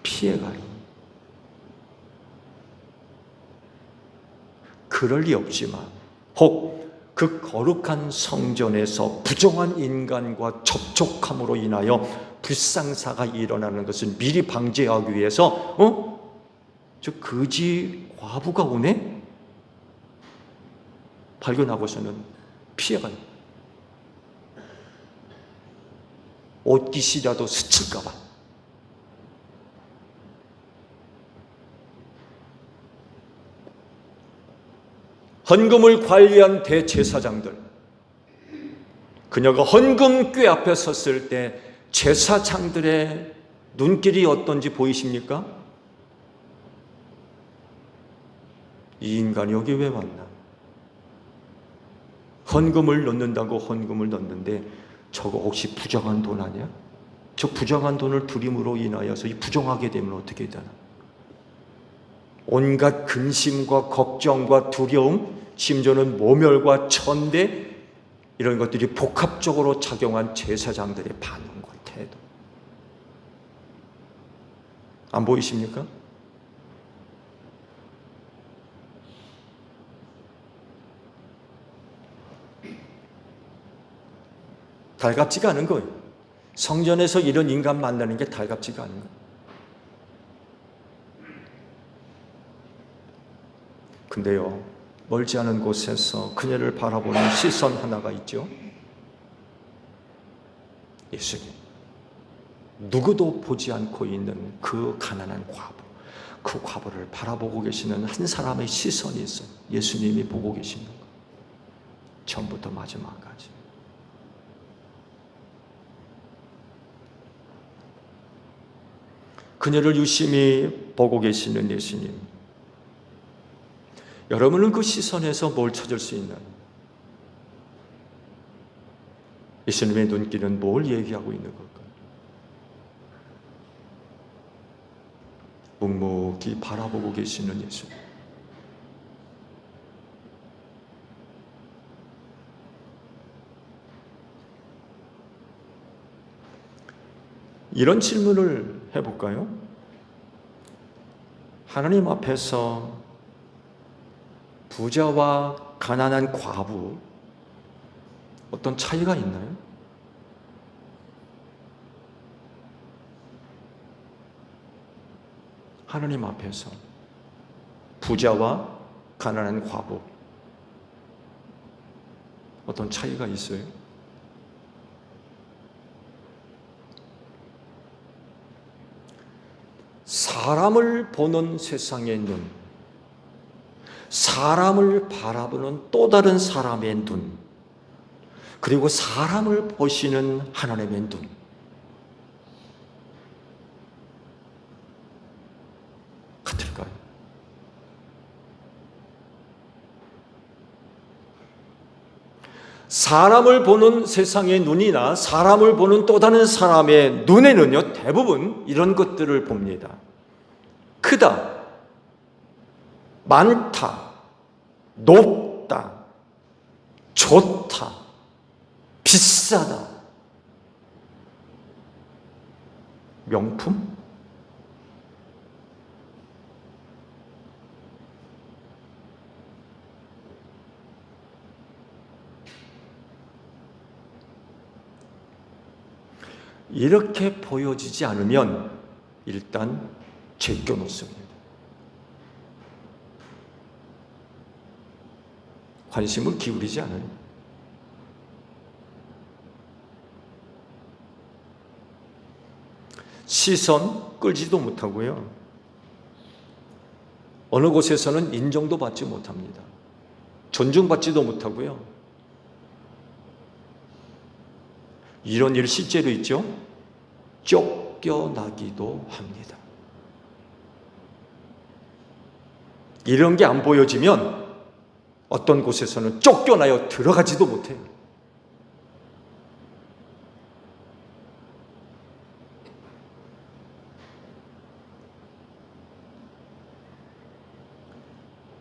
피해가요. 그럴 리 없지만, 혹 그 거룩한 성전에서 부정한 인간과 접촉함으로 인하여 불상사가 일어나는 것을 미리 방지하기 위해서 저 거지 과부가 오네? 발견하고서는 피해가요. 옷깃이라도 스칠까 봐. 헌금을 관리한 대제사장들, 그녀가 헌금궤 앞에 섰을 때 제사장들의 눈길이 어떤지 보이십니까? 이 인간이 여기 왜 왔나? 헌금을 넣는다고 헌금을 넣는데 저거 혹시 부정한 돈 아니야? 저 부정한 돈을 드림으로 인하여서 이 부정하게 되면 어떻게 되나? 온갖 근심과 걱정과 두려움, 심지어는 모멸과 천대, 이런 것들이 복합적으로 작용한 제사장들의 반응과 태도. 안 보이십니까? 달갑지가 않은 거예요. 성전에서 이런 인간 만나는 게 달갑지가 않은 거예요. 근데요, 멀지 않은 곳에서 그녀를 바라보는 시선 하나가 있죠. 예수님. 누구도 보지 않고 있는 그 가난한 과부, 그 과부를 바라보고 계시는 한 사람의 시선이 있어요. 예수님이 보고 계시는 거. 처음부터 마지막까지. 그녀를 유심히 보고 계시는 예수님. 여러분은 그 시선에서 뭘 찾을 수 있나요? 예수님의 눈길은 뭘 얘기하고 있는 걸까요? 묵묵히 바라보고 계시는 예수님. 이런 질문을 해볼까요? 하나님 앞에서 부자와 가난한 과부, 어떤 차이가 있나요? 하나님 앞에서 부자와 가난한 과부, 어떤 차이가 있어요? 사람을 보는 세상의 눈, 사람을 바라보는 또 다른 사람의 눈, 그리고 사람을 보시는 하나님의 눈. 같을까요? 사람을 보는 세상의 눈이나 사람을 보는 또 다른 사람의 눈에는요, 대부분 이런 것들을 봅니다. 크다, 많다, 높다, 좋다, 비싸다, 명품? 이렇게 보여지지 않으면 일단 제껴놓습니다. 관심을 기울이지 않아요. 시선 끌지도 못하고요. 어느 곳에서는 인정도 받지 못합니다. 존중받지도 못하고요. 이런 일 실제로 있죠. 쫓겨나기도 합니다. 이런 게 안 보여지면 어떤 곳에서는 쫓겨나요. 들어가지도 못해요.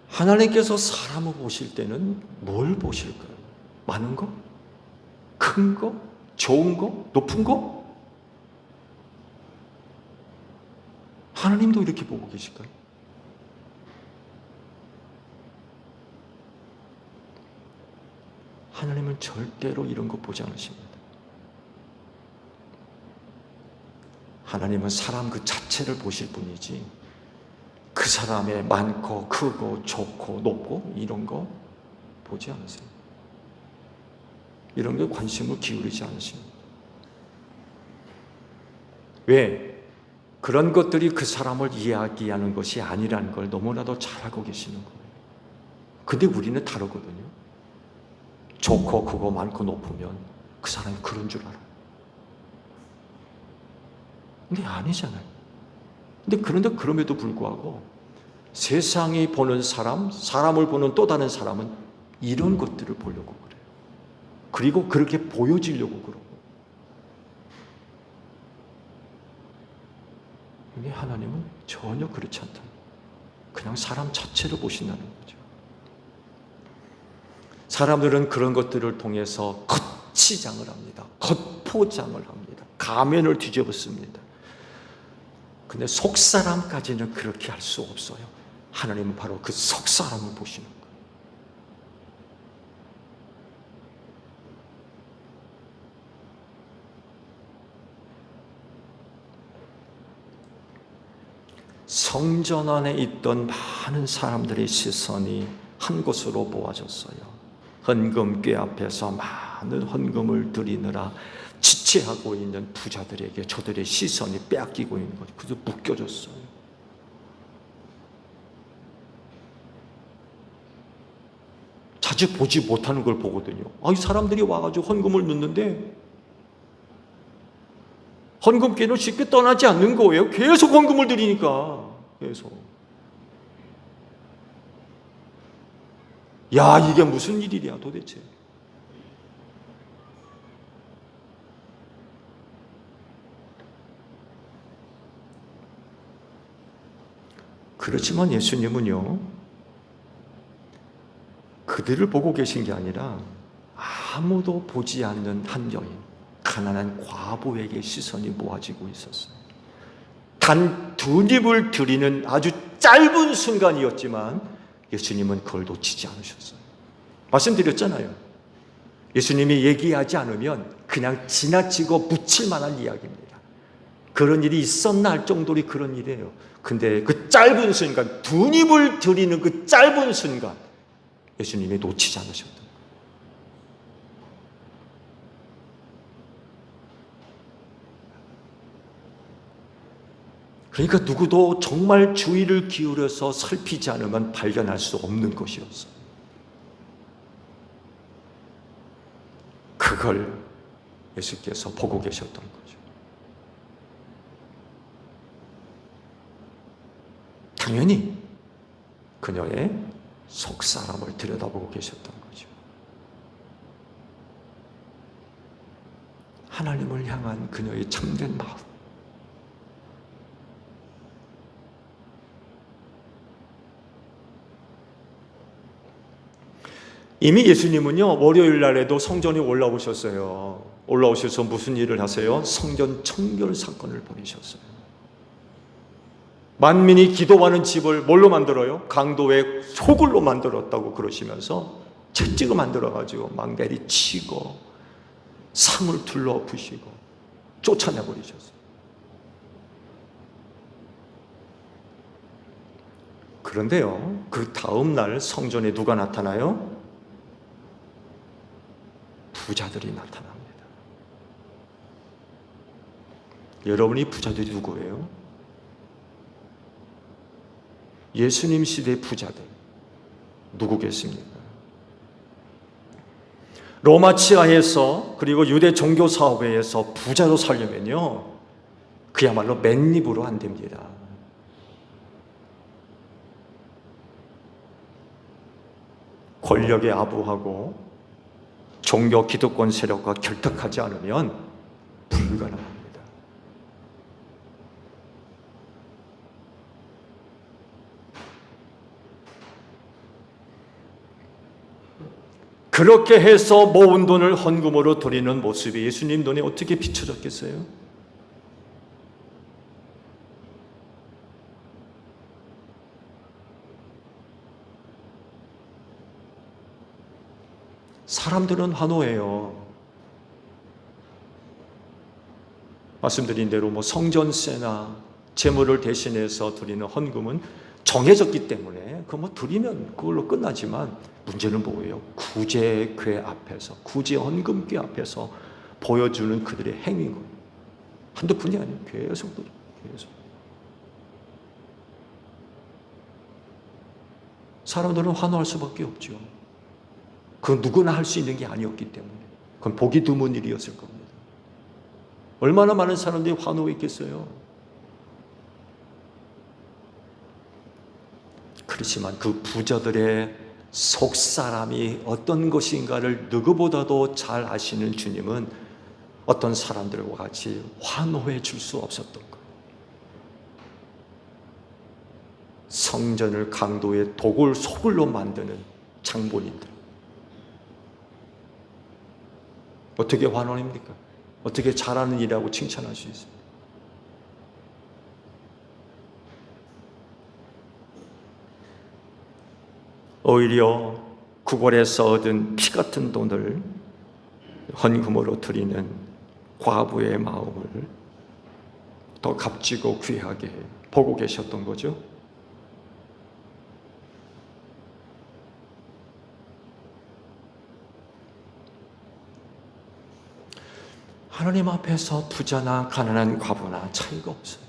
하나님께서 사람을 보실 때는 뭘 보실까요? 많은 거? 큰 거? 좋은 거? 높은 거? 하나님도 이렇게 보고 계실까요? 하나님은 절대로 이런 거 보지 않으십니다. 하나님은 사람 그 자체를 보실 분이지 그 사람의 많고 크고 좋고 높고 이런 거 보지 않으세요. 이런 게 관심을 기울이지 않으십니다. 왜? 그런 것들이 그 사람을 이야기하는 것이 아니라는 걸 너무나도 잘 알고 계시는 거예요. 근데 우리는 다르거든요. 좋고 크고 많고 높으면 그 사람이 그런 줄 알아요. 근데 아니잖아요. 그런데 그럼에도 불구하고 세상이 보는 사람, 사람을 보는 또 다른 사람은 이런 것들을 보려고 그래요. 그리고 그렇게 보여지려고 그러고. 근데 하나님은 전혀 그렇지 않다. 그냥 사람 자체를 보신다는 거죠. 사람들은 그런 것들을 통해서 겉치장을 합니다. 겉포장을 합니다. 가면을 뒤집었습니다. 근데 속사람까지는 그렇게 할 수 없어요. 하나님은 바로 그 속사람을 보시는 거예요. 성전 안에 있던 많은 사람들의 시선이 한 곳으로 모아졌어요. 헌금궤 앞에서 많은 헌금을 드리느라 지체하고 있는 부자들에게 저들의 시선이 빼앗기고 있는 거죠. 그래서 묶여졌어요. 자주 보지 못하는 걸 보거든요. 이 사람들이 와가지고 헌금을 넣는데 헌금기는 쉽게 떠나지 않는 거예요. 계속 헌금을 드리니까. 계속. 야, 이게 무슨 일이야 도대체. 그렇지만 예수님은요, 그들을 보고 계신 게 아니라 아무도 보지 않는 한 여인, 가난한 과부에게 시선이 모아지고 있었어요. 단 두 입을 드리는 아주 짧은 순간이었지만 예수님은 그걸 놓치지 않으셨어요. 말씀드렸잖아요. 예수님이 얘기하지 않으면 그냥 지나치고 묻힐 만한 이야기입니다. 그런 일이 있었나 할 정도로 그런 일이에요. 근데 그 짧은 순간, 두 입을 드리는 그 짧은 순간 예수님이 놓치지 않으셨던 거예요. 그러니까 누구도 정말 주의를 기울여서 살피지 않으면 발견할 수 없는 것이었어요. 그걸 예수께서 보고 계셨던 거죠. 당연히 그녀의 속사람을 들여다보고 계셨던 거죠. 하나님을 향한 그녀의 참된 마음. 이미 예수님은요, 월요일 날에도 성전에 올라오셨어요. 올라오셔서 무슨 일을 하세요? 성전 청결 사건을 벌이셨어요. 만민이 기도하는 집을 뭘로 만들어요? 강도의 소굴로 만들었다고 그러시면서 채찍을 만들어가지고 막 내리치고 상을 둘러 부시고 쫓아내버리셨어요. 그런데요, 그 다음 날 성전에 누가 나타나요? 부자들이 나타납니다. 여러분이 부자들이 누구예요? 예수님 시대 부자들 누구겠습니까? 로마 치하에서 그리고 유대 종교 사회에서 부자로 살려면요, 그야말로 맨입으로 안 됩니다. 권력에 아부하고 종교 기득권 세력과 결탁하지 않으면 불가능합니다. 그렇게 해서 모은 돈을 헌금으로 드리는 모습이 예수님 눈에 어떻게 비춰졌겠어요? 사람들은 환호해요. 말씀드린 대로 성전세나 재물을 대신해서 드리는 헌금은 정해졌기 때문에 드리면 그걸로 끝나지만 문제는 뭐예요? 구제궤 앞에서, 구제 헌금궤 앞에서 보여주는 그들의 행위가 한두 푼이 아니에요. 계속. 사람들은 환호할 수밖에 없죠. 그건 누구나 할 수 있는 게 아니었기 때문에 그건 보기 드문 일이었을 겁니다. 얼마나 많은 사람들이 환호했겠어요. 그렇지만 그 부자들의 속사람이 어떤 것인가를 누구보다도 잘 아시는 주님은 어떤 사람들과 같이 환호해 줄 수 없었던 거예요. 성전을 강도의 도굴 소굴로 만드는 장본인들, 어떻게 환호합니까? 어떻게 잘하는 일이라고 칭찬할 수 있어요? 오히려 구걸에서 얻은 피 같은 돈을 헌금으로 드리는 과부의 마음을 더 값지고 귀하게 보고 계셨던 거죠. 하나님 앞에서 부자나 가난한 과부나 차이가 없어요.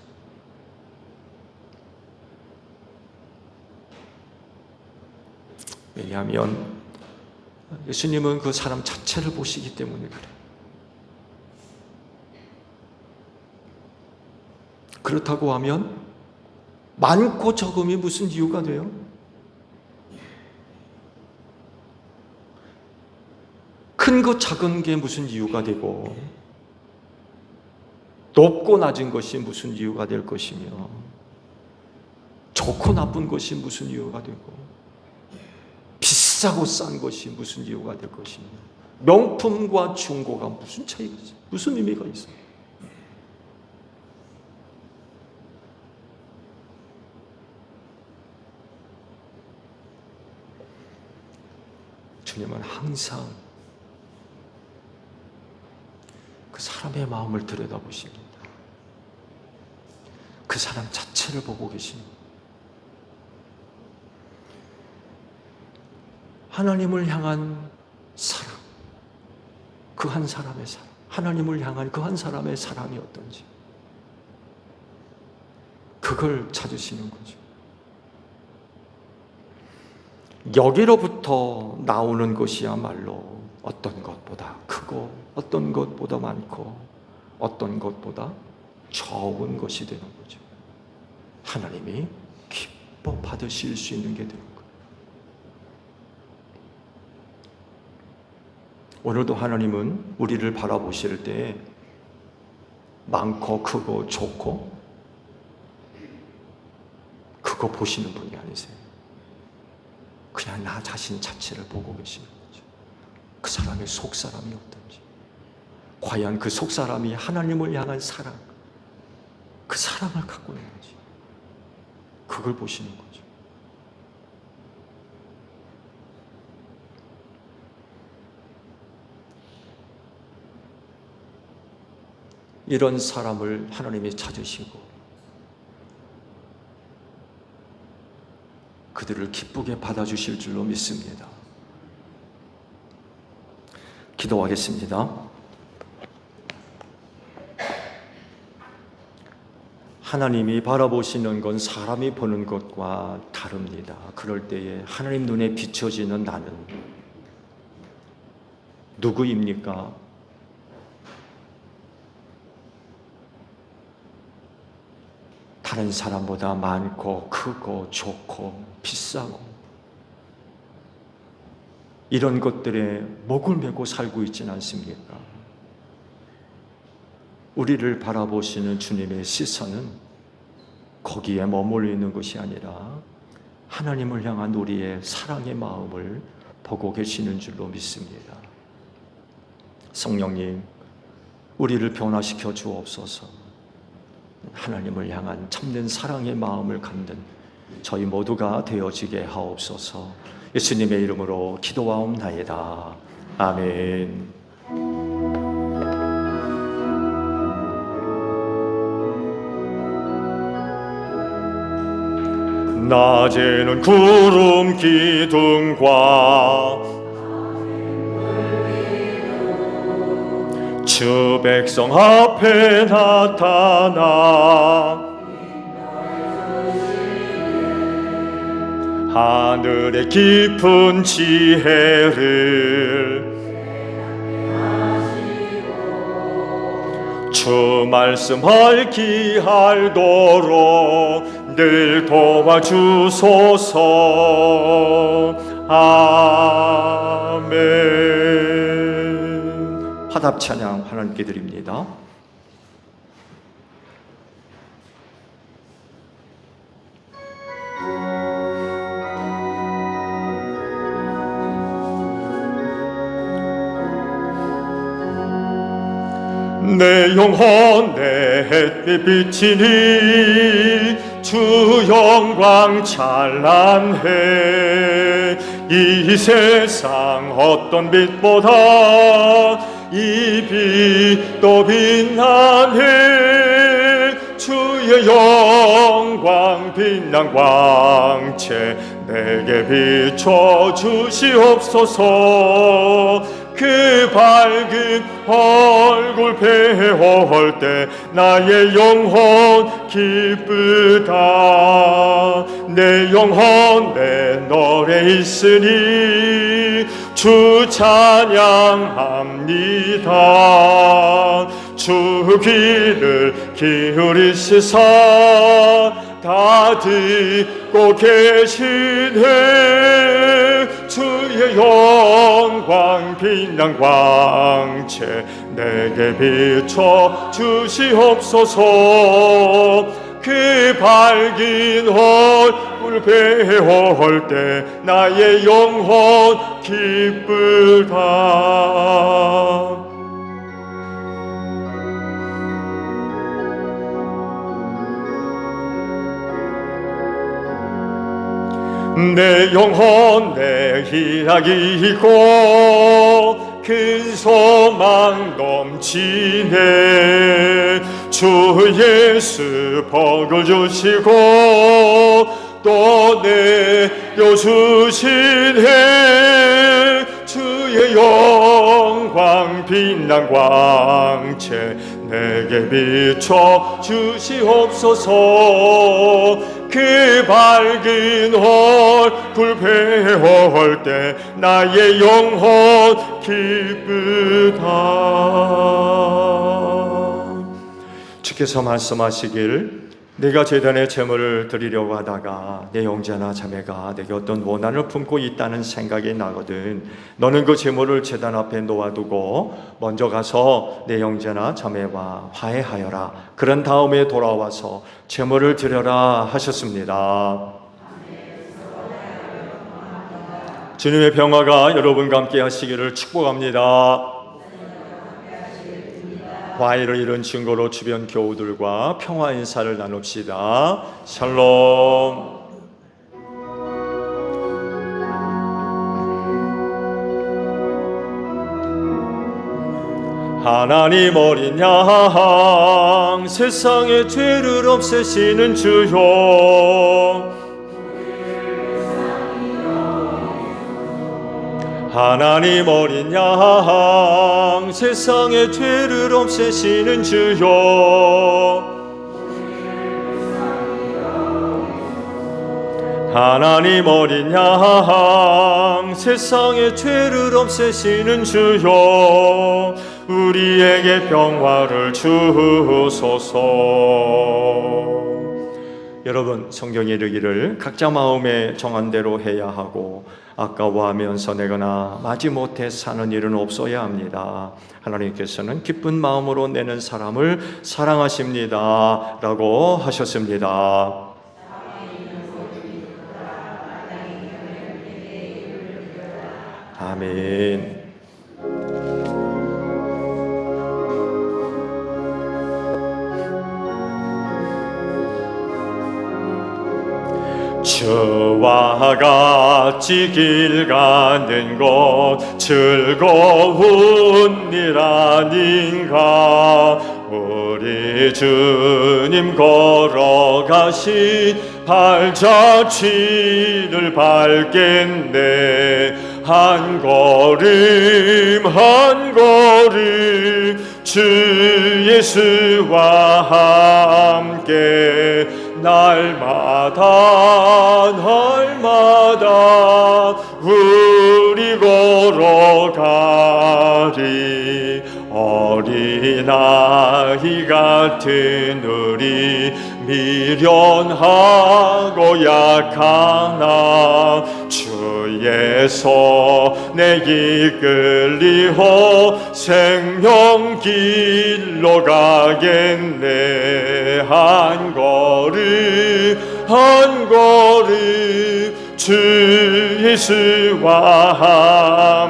왜냐하면 예수님은 그 사람 자체를 보시기 때문에 그래요. 그렇다고 하면 많고 적음이 무슨 이유가 돼요? 큰 것 작은 게 무슨 이유가 되고, 높고 낮은 것이 무슨 이유가 될 것이며, 좋고 나쁜 것이 무슨 이유가 되고, 비싸고 싼 것이 무슨 이유가 될 것이며, 명품과 중고가 무슨 차이가 있어요? 무슨 의미가 있어요? 주님은 항상 그 사람의 마음을 들여다보십니다. 그 사람 자체를 보고 계십니다. 하나님을 향한 사랑, 그 한 사람의 사랑, 하나님을 향한 그 한 사람의 사랑이 어떤지, 그걸 찾으시는 거죠. 여기로부터 나오는 것이야말로 어떤 것보다 크고, 어떤 것보다 많고, 어떤 것보다 좋은 것이 되는 거죠. 하나님이 기뻐 받으실 수 있는 게 되는 거예요. 오늘도 하나님은 우리를 바라보실 때 많고 크고 좋고 그거 보시는 분이 아니세요. 그냥 나 자신 자체를 보고 계시는 거죠. 그 사람의 속사람이 어떤지, 과연 그 속사람이 하나님을 향한 사랑, 그 사랑을 갖고 있는지, 그걸 보시는 거죠. 이런 사람을 하나님이 찾으시고 그들을 기쁘게 받아주실 줄로 믿습니다. 기도하겠습니다. 하나님이 바라보시는 건 사람이 보는 것과 다릅니다. 그럴 때에 하나님 눈에 비춰지는 나는 누구입니까? 다른 사람보다 많고 크고 좋고 비싸고 이런 것들에 목을 메고 살고 있지는 않습니까? 우리를 바라보시는 주님의 시선은 거기에 머물러 있는 것이 아니라 하나님을 향한 우리의 사랑의 마음을 보고 계시는 줄로 믿습니다. 성령님, 우리를 변화시켜 주옵소서. 하나님을 향한 참된 사랑의 마음을 갖는 저희 모두가 되어지게 하옵소서. 예수님의 이름으로 기도하옵나이다. 아멘. 낮에는 구름 기둥과 주 백성 앞에 나타나 하늘의 깊은 지혜를 주 말씀 밝히 알도록 늘 도와주소서. 아멘. 화답 찬양 하나님께 드립니다. 내 영혼 내 햇빛 비치니 주 영광 찬란해. 이 세상 어떤 빛보다 이 빛도 빛나네. 주의 영광 빛난 광채 내게 비춰 주시옵소서. 그 밝은 얼굴 배울 때 나의 영혼 기쁘다. 내 영혼 내 노래 있으니 주 찬양합니다. 주 귀를 기울이시사 다 듣고 계시네. 주의 영광 빛난 광채 내게 비춰 주시옵소서. 그 밝은 얼굴 배울 때 나의 영혼 기쁘다. 내 영혼 내 희락이고 큰 소망 넘치네. 주 예수 복을 주시고 또 내려주시네. 주의 영광 빛난 광채 내게 비춰 주시옵소서. 그 밝은 얼굴 배울 때 나의 영혼 기쁘다. 주께서 말씀하시길 내가 제단에 제물을 드리려고 하다가 내 형제나 자매가 내게 어떤 원한을 품고 있다는 생각이 나거든 너는 그 제물을 제단 앞에 놓아두고 먼저 가서 내 형제나 자매와 화해하여라. 그런 다음에 돌아와서 제물을 드려라 하셨습니다. 주님의 평화가 여러분과 함께 하시기를 축복합니다. 화해를 이룬 증거로 주변 교우들과 평화 인사를 나눕시다. 샬롬. 하나님 어린 양 세상의 죄를 없애시는 주여, 하나님 어린 양 세상의 죄를 없애시는 주여, 하나님 어린 양 세상의 죄를 없애시는 주여, 우리에게 평화를 주소서. 여러분, 성경에 이르기를 각자 마음에 정한 대로 해야 하고 아까워하면서 내거나 마지못해 사는 일은 없어야 합니다. 하나님께서는 기쁜 마음으로 내는 사람을 사랑하십니다 라고 하셨습니다. 아멘. 저와 같이 길 가는 것 즐거운 일 아닌가. 우리 주님 걸어가신 발자취를 밟겠네. 한 걸음 한 걸음 주 예수와 함께 날마다 날마다 우리 걸어가리. 어린아이 같은 우리 미련하고 약하나 주의 손에 이끌리어 생명길로 가겠네. 한 걸음 한 걸음 주 예수와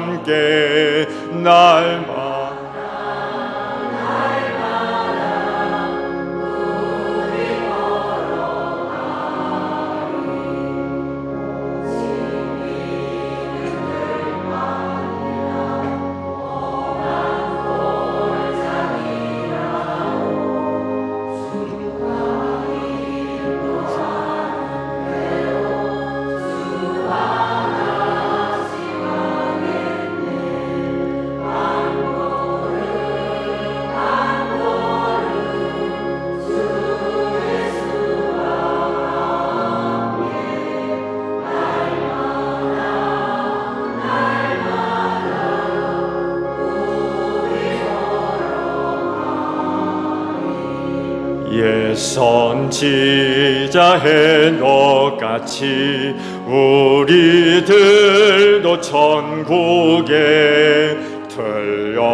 함께 날마다 선지자 헤녹같이 우리들도 천국에 들려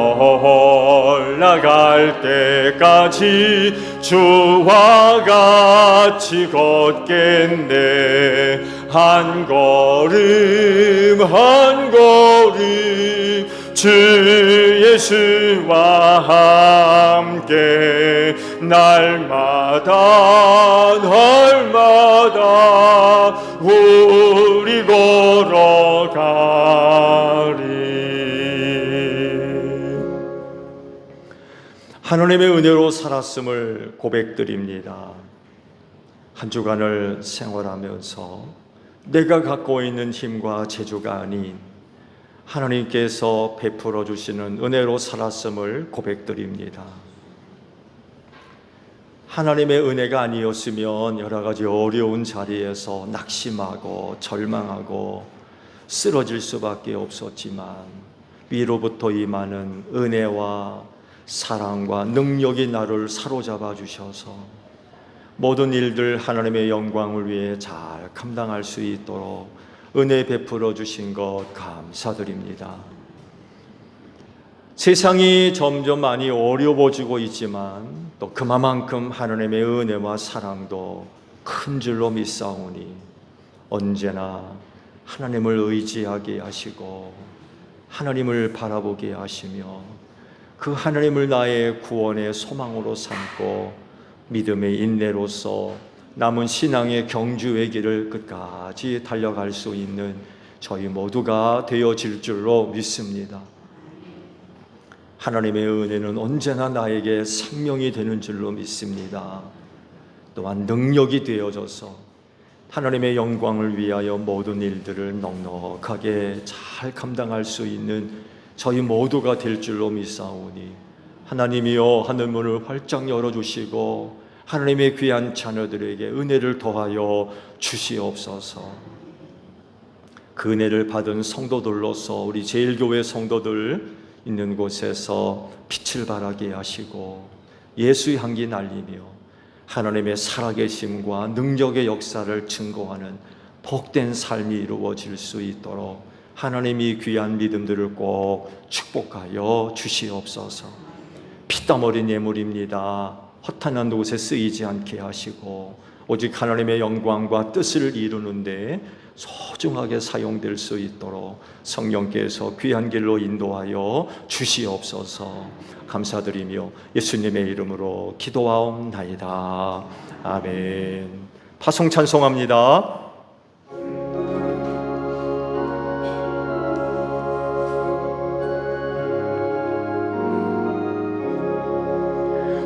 올라갈 때까지 주와 같이 걷겠네. 한 걸음 한 걸음 주 예수와 함께 날마다 날마다 우리 걸어가리. 하나님의 은혜로 살았음을 고백드립니다. 한 주간을 생활하면서 내가 갖고 있는 힘과 재주가 아닌 하나님께서 베풀어 주시는 은혜로 살았음을 고백드립니다. 하나님의 은혜가 아니었으면 여러 가지 어려운 자리에서 낙심하고 절망하고 쓰러질 수밖에 없었지만 위로부터 임하는 은혜와 사랑과 능력이 나를 사로잡아 주셔서 모든 일들 하나님의 영광을 위해 잘 감당할 수 있도록 은혜 베풀어 주신 것 감사드립니다. 세상이 점점 많이 어려워지고 있지만 또 그만큼 하나님의 은혜와 사랑도 큰 줄로 믿사오니 언제나 하나님을 의지하게 하시고 하나님을 바라보게 하시며 그 하나님을 나의 구원의 소망으로 삼고 믿음의 인내로서 남은 신앙의 경주의 길을 끝까지 달려갈 수 있는 저희 모두가 되어질 줄로 믿습니다. 하나님의 은혜는 언제나 나에게 생명이 되는 줄로 믿습니다. 또한 능력이 되어져서 하나님의 영광을 위하여 모든 일들을 넉넉하게 잘 감당할 수 있는 저희 모두가 될 줄로 믿사오니 하나님이여 하늘문을 활짝 열어주시고 하나님의 귀한 자녀들에게 은혜를 더하여 주시옵소서. 그 은혜를 받은 성도들로서 우리 제일교회 성도들 있는 곳에서 빛을 발하게 하시고 예수의 향기 날리며 하나님의 살아계심과 능력의 역사를 증거하는 복된 삶이 이루어질 수 있도록 하나님이 귀한 믿음들을 꼭 축복하여 주시옵소서. 피땀 어린 예물입니다. 허탄한 곳에 쓰이지 않게 하시고 오직 하나님의 영광과 뜻을 이루는데 소중하게 사용될 수 있도록 성령께서 귀한 길로 인도하여 주시옵소서. 감사드리며 예수님의 이름으로 기도하옵나이다. 아멘. 파송 찬송합니다.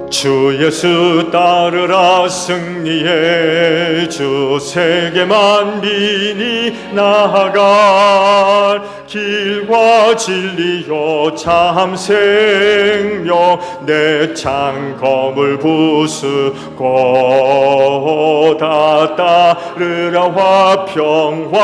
주 예수 따르라 승리의 주 세계 만민이 나아갈 길과 진리요 참 생명 내 창검을 부수고 다 따르라 화평왕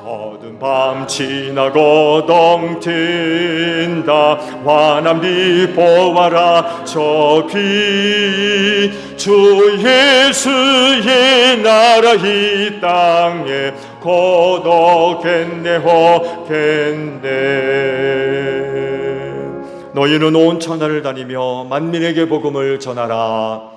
어두운 밤 지나고 덩 튄다 환한 빛 보아라 저 빛 주 예수의 나라 이 땅에 고독했네 호겠네. 너희는 온 천하를 다니며 만민에게 복음을 전하라.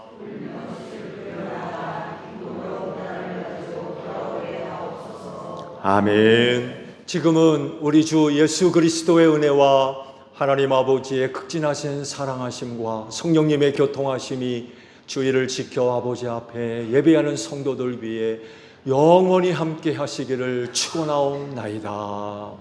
아멘. 지금은 우리 주 예수 그리스도의 은혜와 하나님 아버지의 극진하신 사랑하심과 성령님의 교통하심이 주의를 지켜 아버지 앞에 예배하는 성도들 위해 영원히 함께 하시기를 축원하옵나이다.